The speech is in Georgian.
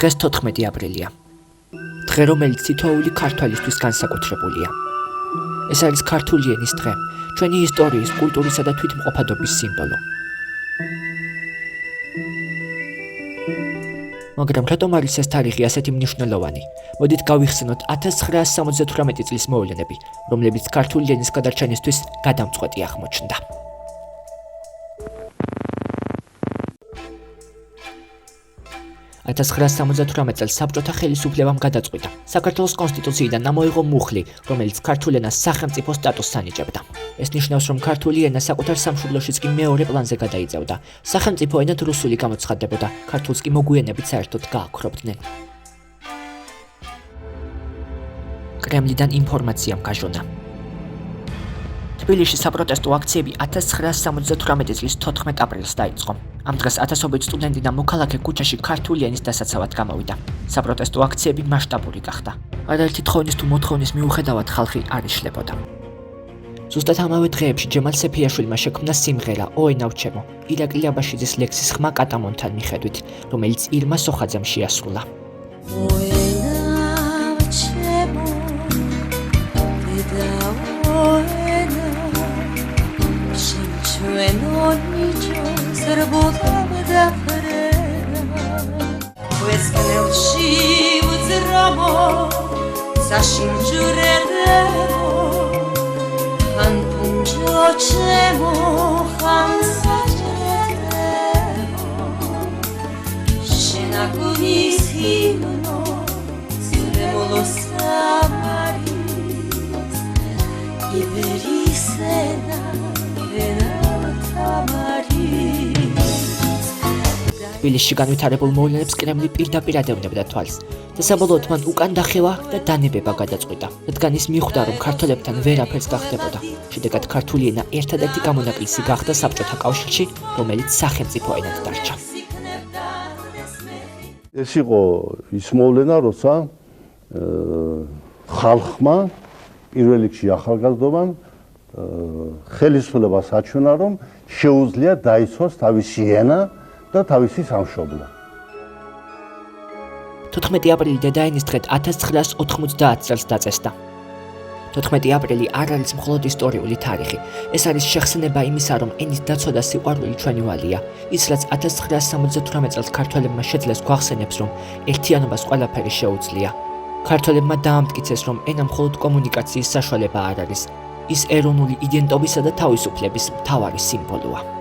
დღეს 14 აპრილია. დღე, რომელიც თითოეული ქართველისთვის განსაკუთრებულია. ეს არის ქართული ენის დღე, ჩვენი ისტორიის, კულტურისა და თვითმყოფადობის სიმბოლო. მაგრამ რატომ არის ეს თარიღი ასეთი მნიშვნელოვანი? მოდით გავიხსენოთ 1978 წლის მოვლენები, რომლებიც ქართული ენის გადარჩენისთვის გადამწყვეტი აღმოჩნდა. 1978 წელს საბჭოთა ხელისუფლებამ გადაწყვიტა საქართველოს კონსტიტუციიდან ამოიღო მუხლი, რომელიც ქართულ ენას სახელმწიფო სტატუსს ანიჭებდა. ეს ნიშნავს, რომ ქართული ენა საკუთარ სამშობლოშიც კი მეორე პლანზე გადაიწევდა. სახელმწიფო ენად რუსული გამოცხადდებოდა, ქართულს კი მოგვიანებით საერთოდ გააქრობდნენ. კრემლიდან ინფორმაციამ გაჟონა. თბილისში საპროტესტო აქციები 1978 წლის 14 აპრილს დაიწყო. ამ დღეს ათასობით სტუდენტი და მოქალაქე ქუჩაში ქართული ენის დასაცავად გამოვიდა. საპროტესტო აქციები მასშტაბური გახდა. არაერთი თხოვნის თუ მოთხოვნის მიუხედავად ხალხი არ იშლებოდა. ზუსტად ამავე დღეებში ჯემალ სეფიაშვილმა შექმნა სიმღერა „ო ენავ ჩემო“ ირაკლი აბაშიძის ლექსის ხმა კატამონთან მიხედვით, რომელიც ირმა სოხაძემ შეასრულა. თბილისში განვითარებულ მოვლენებს კრემლი პირდაპირ ადევნებდა თვალს და საბოლოოდ მან უკან დახევა და დანებება გადაწყვიტა, რადგან ის მიხვდა, რომ ქართველებთან ვერაფერს გახდებოდა. შედეგად ქართული ენა ერთადერთი გამონაკლისი გახდა საბჭოთა კავშირში, რომელიც სახელმწიფო ენად დარჩა. ეს იყო ის მოვლენა, როცა ხალხმა პირველ რიგში ახალგაზრდობამ ხელისუფლებას აჩვენა, რომ შეუძლია დაიცვას თავისი ენა და თავისი სამშობლო. 14 აპრილი დედაენის დღედ 1990 წელს დაწესდა. 14 აპრილი არ არის მხოლოდ ისტორიული თარიღი. ეს არის შეხსენება იმისა, რომ ენის დაცვა და სიყვარული ჩვენი ვალია. ის, რაც 1978 წელს ქართველებმა შეძლეს, გვახსენებს, რომ ერთიანობას ყველაფერი შეუძლია. ქართველებმა დაამტკიცეს, რომ ენა მხოლოდ კომუნიკაციის საშუალება არ არის. ის ეროვნული იდენტობისა და თავისუფლების მთავარი სიმბოლოა.